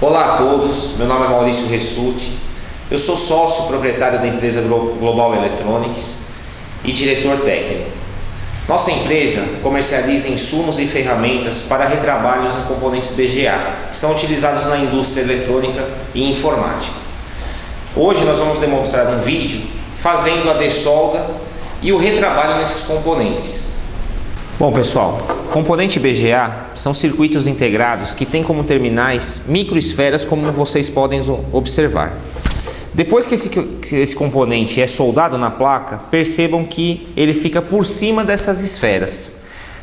Olá a todos, meu nome é Maurício Ressuti, eu sou sócio proprietário da empresa Global Electronics e diretor técnico. Nossa empresa comercializa insumos e ferramentas para retrabalhos em componentes BGA, que são utilizados na indústria eletrônica e informática. Hoje nós vamos demonstrar um vídeo fazendo a dessolda e o retrabalho nesses componentes. Bom pessoal, componente BGA são circuitos integrados que têm como terminais microesferas, como vocês podem observar. Depois que esse componente é soldado na placa, percebam que ele fica por cima dessas esferas.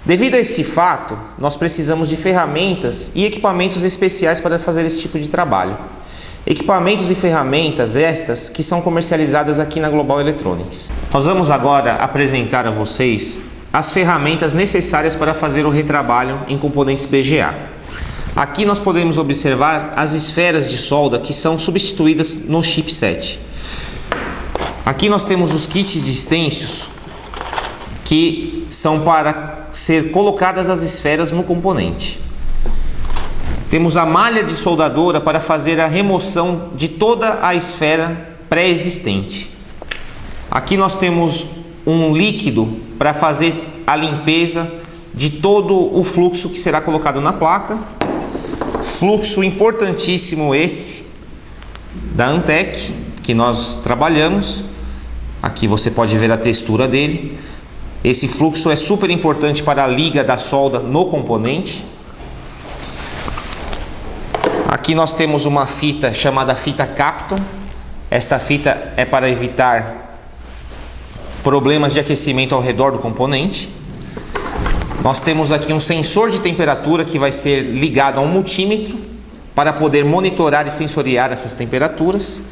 Devido a esse fato, nós precisamos de ferramentas e equipamentos especiais para fazer esse tipo de trabalho. Equipamentos e ferramentas estas que são comercializadas aqui na Global Electronics. Nós vamos agora apresentar a vocês as ferramentas necessárias para fazer o retrabalho em componentes BGA. Aqui nós podemos observar as esferas de solda que são substituídas no chipset. Aqui nós temos os kits de stencils que são para ser colocadas as esferas no componente. Temos a malha de soldadora para fazer a remoção de toda a esfera pré-existente. Aqui nós temos um líquido para fazer a limpeza de todo o fluxo que será colocado na placa. Fluxo importantíssimo esse da Antec que nós trabalhamos. Aqui você pode ver a textura dele. Esse fluxo é super importante para a liga da solda no componente. Aqui nós temos uma fita chamada fita Kapton. Esta fita é para evitar problemas de aquecimento ao redor do componente. Nós temos aqui um sensor de temperatura que vai ser ligado a um multímetro para poder monitorar e sensoriar essas temperaturas.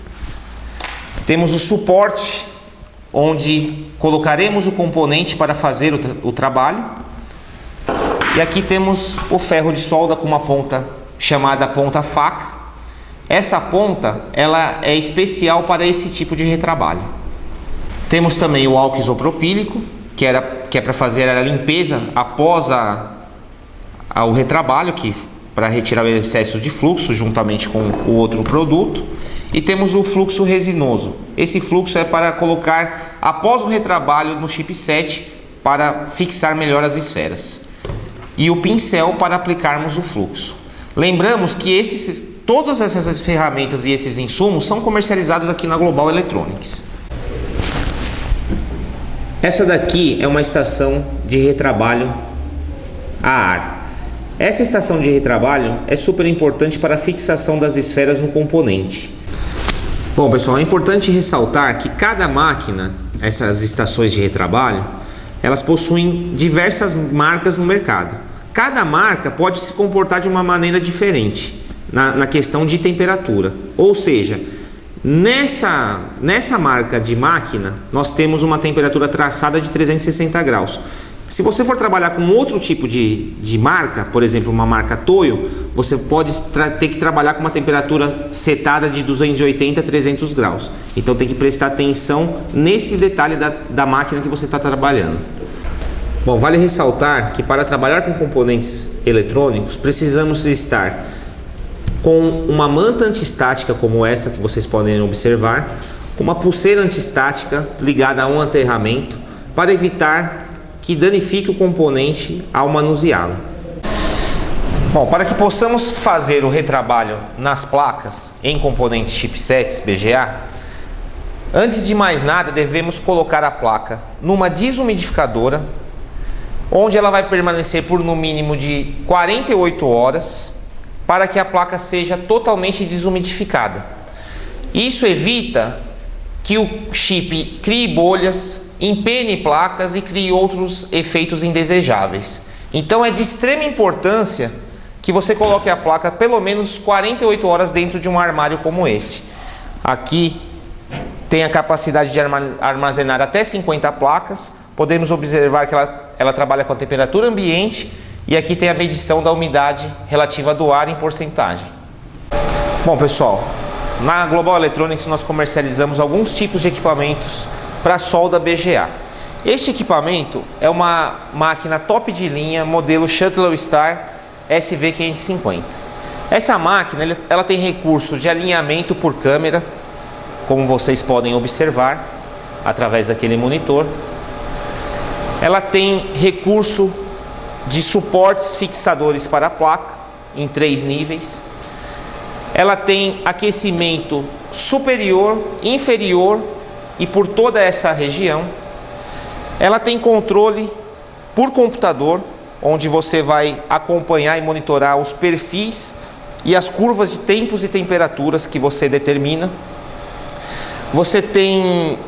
Temos o suporte onde colocaremos o componente para fazer o trabalho. E aqui temos o ferro de solda com uma ponta chamada ponta faca. Essa ponta ela é especial para esse tipo de retrabalho. Temos também o álcool isopropílico, que é para fazer a limpeza após o retrabalho, para retirar o excesso de fluxo juntamente com o outro produto. E temos o fluxo resinoso. Esse fluxo é para colocar após o retrabalho no chipset para fixar melhor as esferas. E o pincel para aplicarmos o fluxo. Lembramos que todas essas ferramentas e esses insumos são comercializados aqui na Global Electronics. Essa daqui é uma estação de retrabalho a ar. Essa estação de retrabalho é super importante para a fixação das esferas no componente. Bom pessoal, é importante ressaltar que cada máquina, essas estações de retrabalho, elas possuem diversas marcas no mercado. Cada marca pode se comportar de uma maneira diferente na questão de temperatura. Ou seja, nessa marca de máquina, nós temos uma temperatura traçada de 360 graus. Se você for trabalhar com outro tipo de marca, por exemplo, uma marca Toyo, você pode ter que trabalhar com uma temperatura setada de 280 a 300 graus. Então tem que prestar atenção nesse detalhe da máquina que você está trabalhando. Bom, vale ressaltar que para trabalhar com componentes eletrônicos, precisamos estar com uma manta antistática como essa que vocês podem observar, com uma pulseira antistática ligada a um aterramento para evitar que danifique o componente ao manuseá-lo. Bom, para que possamos fazer o retrabalho nas placas em componentes chipsets BGA, antes de mais nada devemos colocar a placa numa desumidificadora, onde ela vai permanecer por no mínimo de 48 horas, para que a placa seja totalmente desumidificada. Isso evita que o chip crie bolhas, empene placas e crie outros efeitos indesejáveis. Então é de extrema importância que você coloque a placa pelo menos 48 horas dentro de um armário como esse. Aqui tem a capacidade de armazenar até 50 placas. Podemos observar que ela trabalha com a temperatura ambiente. E aqui tem a medição da umidade relativa do ar em porcentagem. Bom pessoal, na Global Electronics nós comercializamos alguns tipos de equipamentos para solda BGA. Este equipamento é uma máquina top de linha, modelo Shuttle Star SV550. Essa máquina ela tem recurso de alinhamento por câmera, como vocês podem observar através daquele monitor. Ela tem recurso de suportes fixadores para a placa em 3 níveis. Ela tem aquecimento superior, inferior e por toda essa região. Ela tem controle por computador, onde você vai acompanhar e monitorar os perfis e as curvas de tempos e temperaturas que você determina. Você tem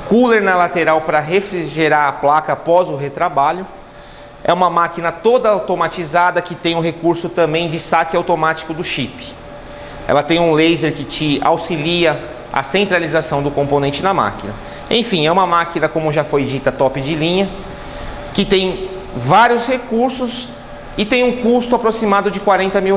cooler na lateral para refrigerar a placa após o retrabalho. É uma máquina toda automatizada que tem o recurso também de saque automático do chip. Ela tem um laser que te auxilia a centralização do componente na máquina. Enfim, é uma máquina, como já foi dita, top de linha, que tem vários recursos e tem um custo aproximado de R$40 mil.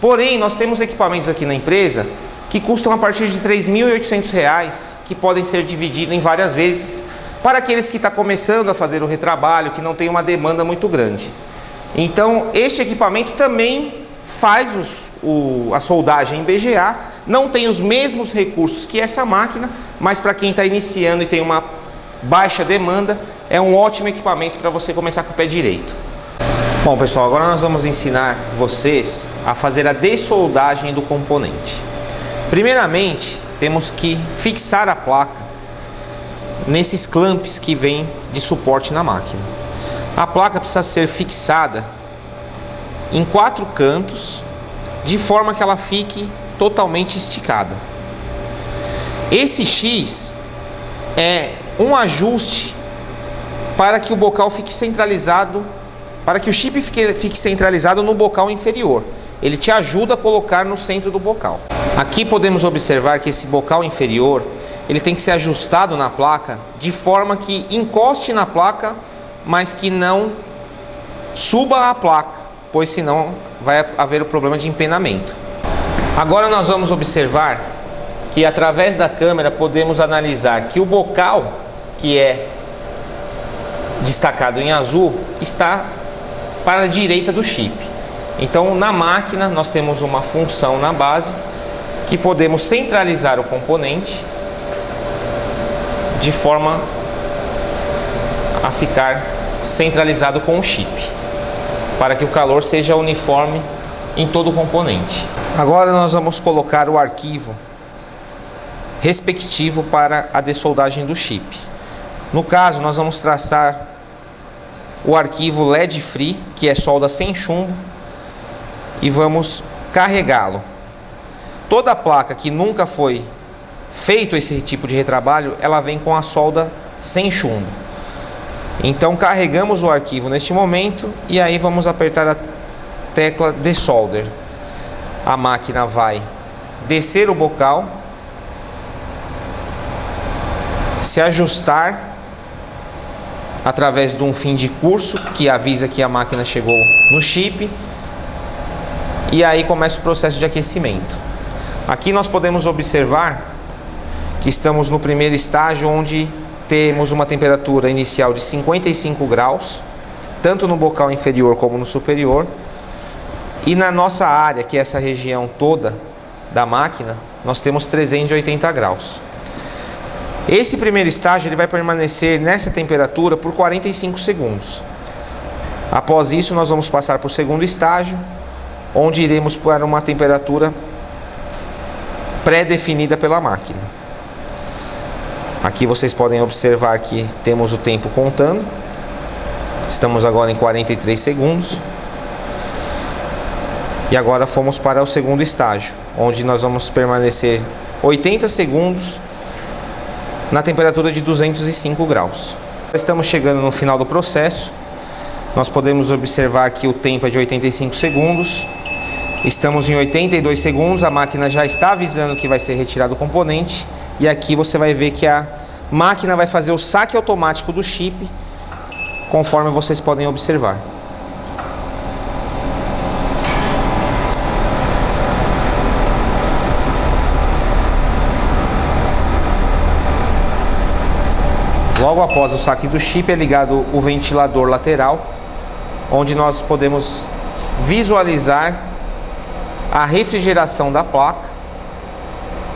Porém, nós temos equipamentos aqui na empresa que custam a partir de R$3.800, que podem ser divididos em várias vezes para aqueles que estão começando a fazer o retrabalho, que não tem uma demanda muito grande. Então, este equipamento também faz a soldagem em BGA, não tem os mesmos recursos que essa máquina, mas para quem está iniciando e tem uma baixa demanda, é um ótimo equipamento para você começar com o pé direito. Bom, pessoal, agora nós vamos ensinar vocês a fazer a dessoldagem do componente. Primeiramente, temos que fixar a placa nesses clamps que vêm de suporte na máquina. A placa precisa ser fixada em 4 cantos, de forma que ela fique totalmente esticada. Esse X é um ajuste para que o bocal fique centralizado, para que o chip fique centralizado no bocal inferior. Ele te ajuda a colocar no centro do bocal. Aqui podemos observar que esse bocal inferior, ele tem que ser ajustado na placa de forma que encoste na placa, mas que não suba a placa, pois senão vai haver o problema de empenamento. Agora nós vamos observar que através da câmera podemos analisar que o bocal, que é destacado em azul, está para a direita do chip. Então na máquina nós temos uma função na base que podemos centralizar o componente de forma a ficar centralizado com o chip, para que o calor seja uniforme em todo o componente. Agora nós vamos colocar o arquivo respectivo para a dessoldagem do chip. No caso, nós vamos traçar o arquivo LED Free, que é solda sem chumbo, e vamos carregá-lo. Toda placa que nunca foi feito esse tipo de retrabalho, ela vem com a solda sem chumbo. Então carregamos o arquivo neste momento e aí vamos apertar a tecla Desolder. A máquina vai descer o bocal, se ajustar através de um fim de curso que avisa que a máquina chegou no chip, e aí começa o processo de aquecimento. Aqui nós podemos observar que estamos no primeiro estágio, onde temos uma temperatura inicial de 55 graus, tanto no bocal inferior como no superior. E na nossa área, que é essa região toda da máquina, nós temos 380 graus. Esse primeiro estágio ele vai permanecer nessa temperatura por 45 segundos. Após isso, nós vamos passar para o segundo estágio, onde iremos para uma temperatura pré-definida pela máquina. Aqui vocês podem observar que temos o tempo contando. Estamos agora em 43 segundos. E agora fomos para o segundo estágio, onde nós vamos permanecer 80 segundos na temperatura de 205 graus. Estamos chegando no final do processo. Nós podemos observar que o tempo é de 85 segundos. Estamos em 82 segundos, a máquina já está avisando que vai ser retirado o componente. E aqui você vai ver que a máquina vai fazer o saque automático do chip, conforme vocês podem observar. Logo após o saque do chip é ligado o ventilador lateral, onde nós podemos visualizar a refrigeração da placa,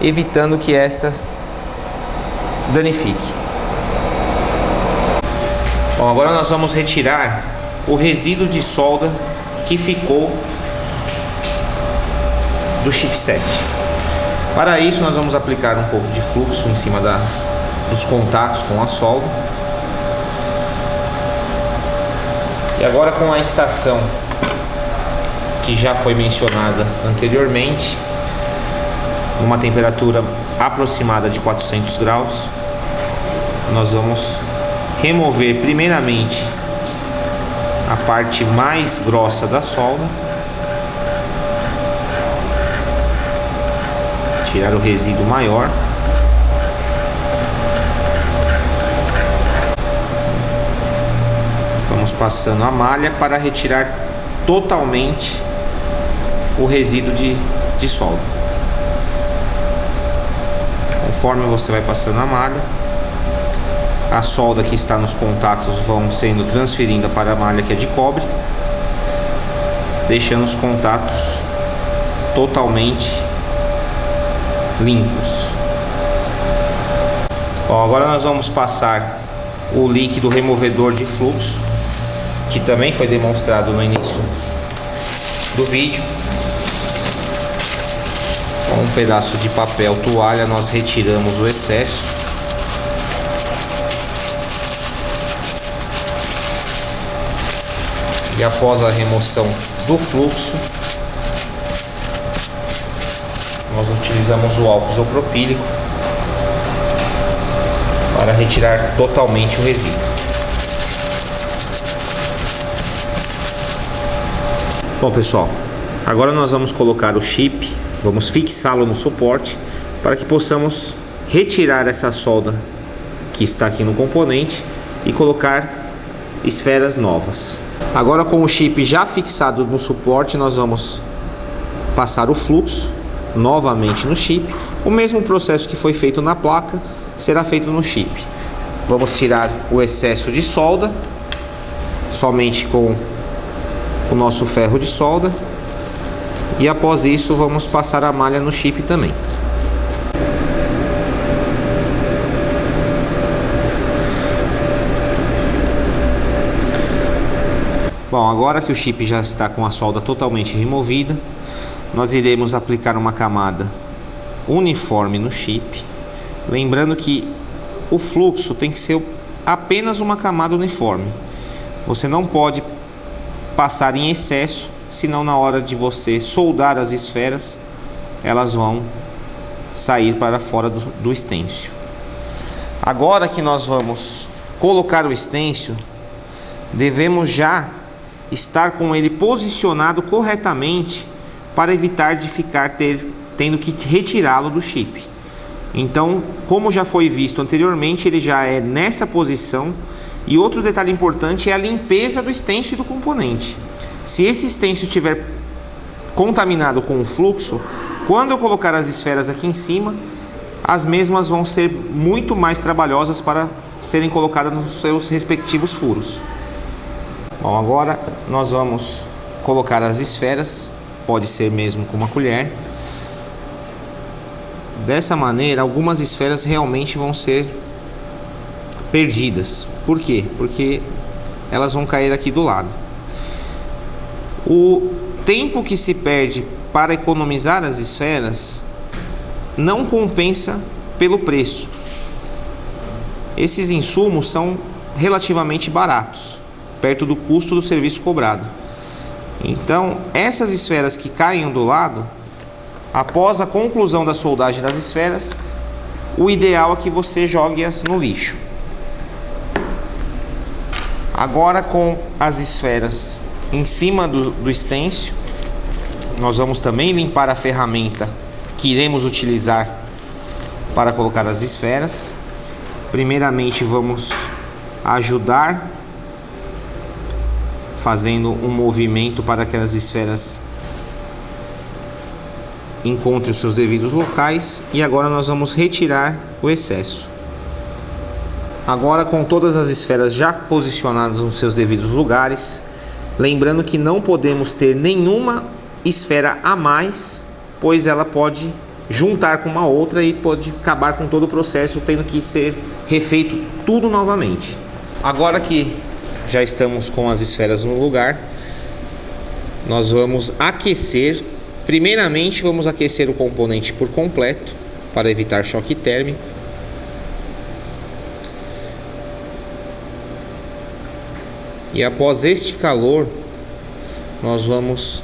evitando que esta danifique. Bom, agora nós vamos retirar o resíduo de solda que ficou do chipset. Para isso nós vamos aplicar um pouco de fluxo em cima dos contatos com a solda. E agora, com a estação que já foi mencionada anteriormente, numa temperatura aproximada de 400 graus, nós vamos remover primeiramente a parte mais grossa da solda, tirar o resíduo maior. Vamos passando a malha para retirar totalmente o resíduo de solda. Conforme você vai passando a malha, a solda que está nos contatos vão sendo transferida para a malha que é de cobre, deixando os contatos totalmente limpos. Bom, agora nós vamos passar o líquido removedor de fluxo, que também foi demonstrado no início do vídeo. Com um pedaço de papel toalha nós retiramos o excesso. E após a remoção do fluxo, nós utilizamos o álcool isopropílico para retirar totalmente o resíduo. Bom, pessoal, agora nós vamos colocar o chip, vamos fixá-lo no suporte para que possamos retirar essa solda que está aqui no componente e colocar esferas novas. Agora, com o chip já fixado no suporte, nós vamos passar o fluxo novamente no chip. O mesmo processo que foi feito na placa será feito no chip. Vamos tirar o excesso de solda somente com o nosso ferro de solda, e após isso vamos passar a malha no chip também. Bom, agora que o chip já está com a solda totalmente removida, nós iremos aplicar uma camada uniforme no chip. Lembrando que o fluxo tem que ser apenas uma camada uniforme. Você não pode passar em excesso, senão na hora de você soldar as esferas, elas vão sair para fora do estêncil. Agora que nós vamos colocar o estêncil, devemos já estar com ele posicionado corretamente para evitar de ficar tendo que retirá-lo do chip. Então, como já foi visto anteriormente, ele já é nessa posição. E outro detalhe importante é a limpeza do estêncil e do componente. Se esse estêncil estiver contaminado com o fluxo, quando eu colocar as esferas aqui em cima, as mesmas vão ser muito mais trabalhosas para serem colocadas nos seus respectivos furos. Bom, agora nós vamos colocar as esferas, pode ser mesmo com uma colher. Dessa maneira, algumas esferas realmente vão ser perdidas. Por quê? Porque elas vão cair aqui do lado. O tempo que se perde para economizar as esferas não compensa pelo preço. Esses insumos são relativamente baratos, perto do custo do serviço cobrado. Então, essas esferas que caem do lado, após a conclusão da soldagem das esferas, o ideal é que você jogue-as no lixo. Agora, com as esferas em cima do estêncil, nós vamos também limpar a ferramenta que iremos utilizar para colocar as esferas. Primeiramente, vamos ajudar fazendo um movimento para que as esferas encontrem os seus devidos locais. E agora nós vamos retirar o excesso. Agora, com todas as esferas já posicionadas nos seus devidos lugares, lembrando que não podemos ter nenhuma esfera a mais, pois ela pode juntar com uma outra e pode acabar com todo o processo, tendo que ser refeito tudo novamente. Agora que já estamos com as esferas no lugar, nós vamos aquecer. Primeiramente vamos aquecer o componente por completo para evitar choque térmico. E após este calor, nós vamos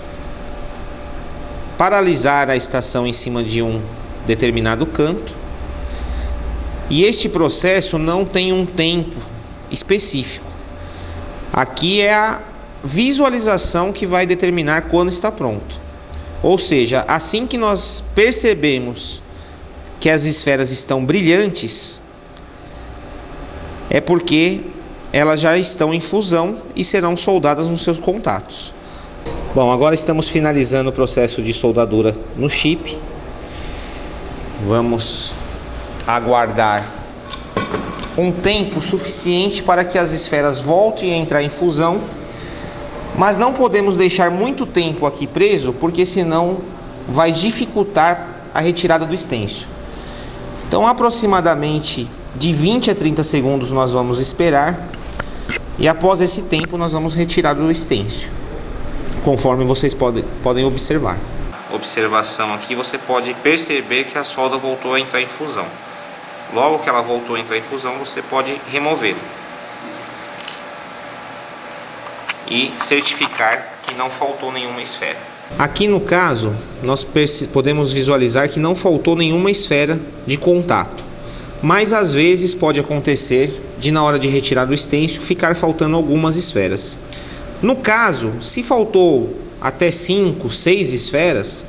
paralisar a estação em cima de um determinado canto. E este processo não tem um tempo específico. Aqui é a visualização que vai determinar quando está pronto. Ou seja, assim que nós percebemos que as esferas estão brilhantes, é porque elas já estão em fusão e serão soldadas nos seus contatos. Bom, agora estamos finalizando o processo de soldadura no chip. Vamos aguardar um tempo suficiente para que as esferas voltem a entrar em fusão, mas não podemos deixar muito tempo aqui preso, porque senão vai dificultar a retirada do estêncil. Então, aproximadamente de 20 a 30 segundos nós vamos esperar, e após esse tempo nós vamos retirar do estêncil, conforme vocês podem observar. Observação aqui, você pode perceber que a solda voltou a entrar em fusão. Logo que ela voltou a entrar em fusão, você pode removê-la e certificar que não faltou nenhuma esfera. Aqui no caso, nós podemos visualizar que não faltou nenhuma esfera de contato, mas às vezes pode acontecer de, na hora de retirar do estêncil, ficar faltando algumas esferas. No caso, se faltou até 5, 6 esferas,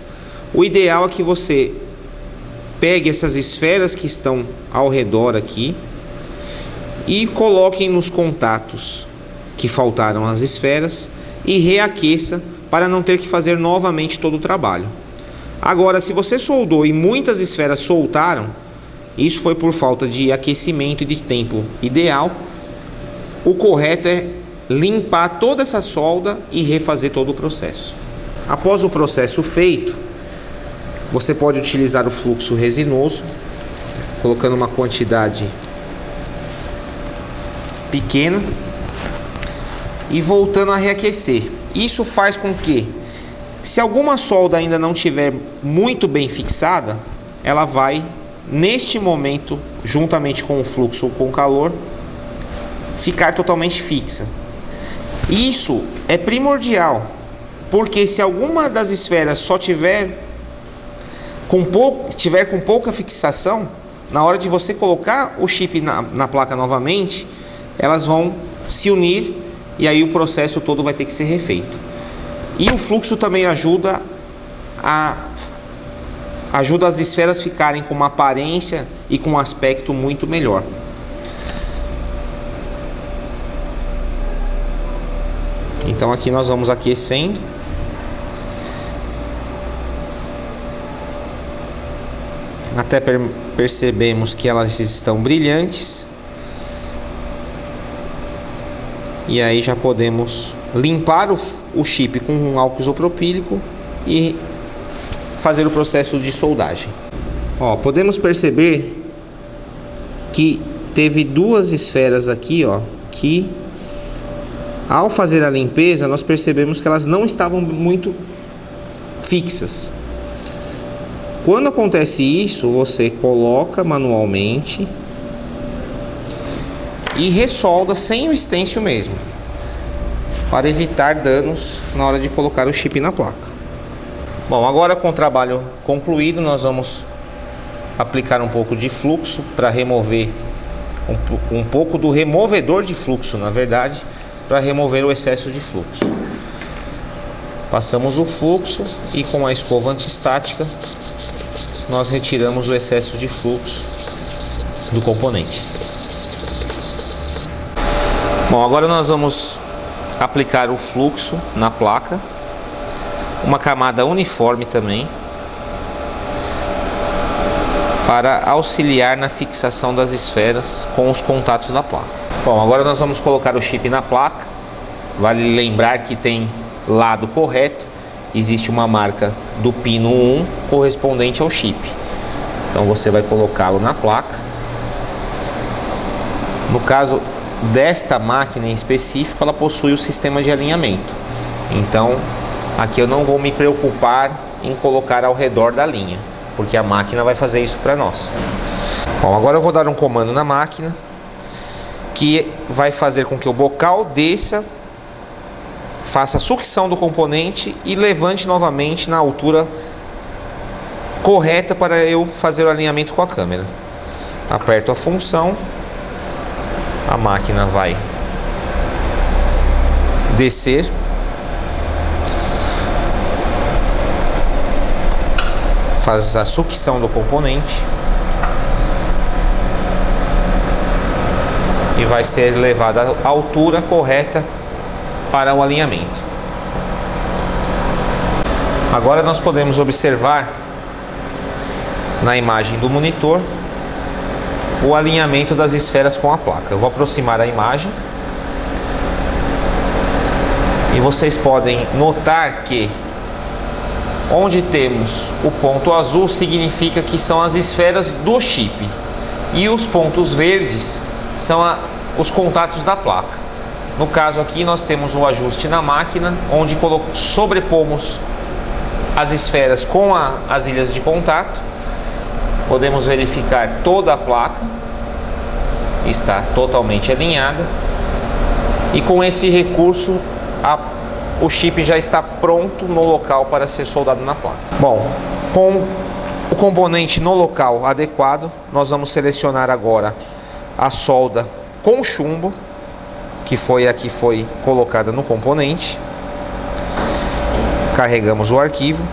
o ideal é que você pegue essas esferas que estão ao redor aqui e coloquem nos contatos que faltaram as esferas e reaqueça para não ter que fazer novamente todo o trabalho. Agora, se você soldou e muitas esferas soltaram, isso foi por falta de aquecimento e de tempo ideal. O correto é limpar toda essa solda e refazer todo o processo. Após o processo feito, você pode utilizar o fluxo resinoso, colocando uma quantidade pequena e voltando a reaquecer. Isso faz com que, se alguma solda ainda não estiver muito bem fixada, ela vai, neste momento, juntamente com o fluxo ou com o calor, ficar totalmente fixa. Isso é primordial, porque se alguma das esferas só tiver com pouca fixação, na hora de você colocar o chip na placa novamente, elas vão se unir e aí o processo todo vai ter que ser refeito. E o fluxo também ajuda as esferas ficarem com uma aparência e com um aspecto muito melhor. Então aqui nós vamos aquecendo. Até percebemos que elas estão brilhantes. E aí já podemos limpar o chip com um álcool isopropílico e fazer o processo de soldagem. Ó, podemos perceber que teve duas esferas aqui, ó, que ao fazer a limpeza nós percebemos que elas não estavam muito fixas. Quando acontece isso, você coloca manualmente e ressolda sem o estêncil mesmo, para evitar danos na hora de colocar o chip na placa. Bom, agora com o trabalho concluído, nós vamos aplicar um pouco de fluxo para remover um pouco do removedor de fluxo, na verdade, para remover o excesso de fluxo. Passamos o fluxo e com a escova antistática nós retiramos o excesso de fluxo do componente. Bom, agora nós vamos aplicar o fluxo na placa, uma camada uniforme também, para auxiliar na fixação das esferas com os contatos da placa. Bom, agora nós vamos colocar o chip na placa. Vale lembrar que tem lado correto existe uma marca do pino 1 correspondente ao chip. Então você vai colocá-lo na placa. No caso desta máquina em específico, ela possui o sistema de alinhamento. Então aqui eu não vou me preocupar em colocar ao redor da linha, porque a máquina vai fazer isso para nós. Bom, agora eu vou dar um comando na máquina que vai fazer com que o bocal desça, faça a sucção do componente e levante novamente na altura correta para eu fazer o alinhamento com a câmera. Aperto a função, a máquina vai descer, faz a sucção do componente e vai ser levada à altura correta para o alinhamento. Agora nós podemos observar na imagem do monitor o alinhamento das esferas com a placa. Eu vou aproximar a imagem e vocês podem notar que onde temos o ponto azul significa que são as esferas do chip e os pontos verdes são os contatos da placa. No caso aqui nós temos o ajuste na máquina, onde sobrepomos as esferas com as ilhas de contato. Podemos verificar toda a placa está totalmente alinhada e com esse recurso o chip já está pronto no local para ser soldado na placa. Bom, com o componente no local adequado, nós vamos selecionar agora a solda com chumbo, que foi a que foi colocada no componente. Carregamos o arquivo.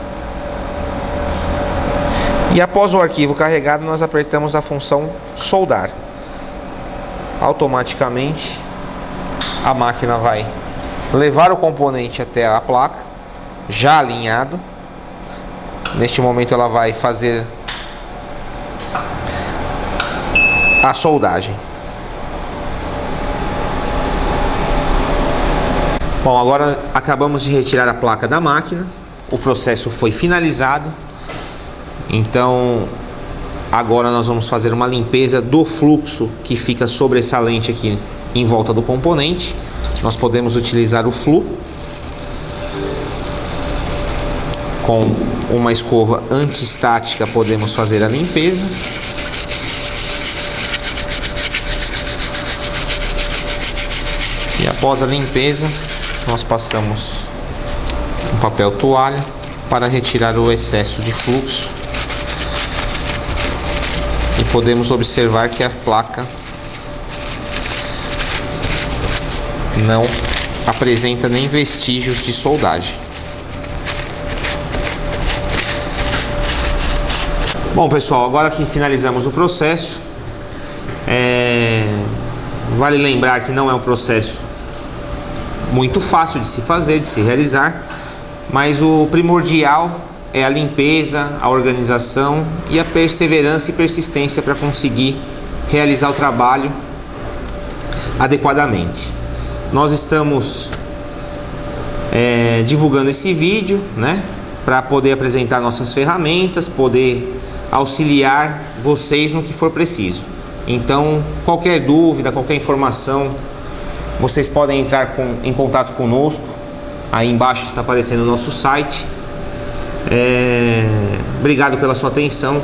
E após o arquivo carregado, nós apertamos a função soldar. Automaticamente, a máquina vai levar o componente até a placa, já alinhado. Neste momento ela vai fazer a soldagem. Bom, agora acabamos de retirar a placa da máquina, o processo foi finalizado. Então agora nós vamos fazer uma limpeza do fluxo que fica sobressalente aqui em volta do componente. Nós podemos utilizar o flu com uma escova anti-estática, podemos fazer a limpeza. E após a limpeza, nós passamos um papel toalha para retirar o excesso de fluxo. E podemos observar que a placa não apresenta nem vestígios de soldagem. Bom, pessoal, agora que finalizamos o processo, vale lembrar que não é um processo muito fácil de se fazer, de se realizar, mas o primordial é a limpeza, a organização e a perseverança e persistência para conseguir realizar o trabalho adequadamente. Nós estamos divulgando esse vídeo, né, para poder apresentar nossas ferramentas, poder auxiliar vocês no que for preciso. Então, qualquer dúvida, qualquer informação, vocês podem entrar em contato conosco. Aí embaixo está aparecendo o nosso site. Obrigado pela sua atenção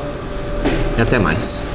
e até mais.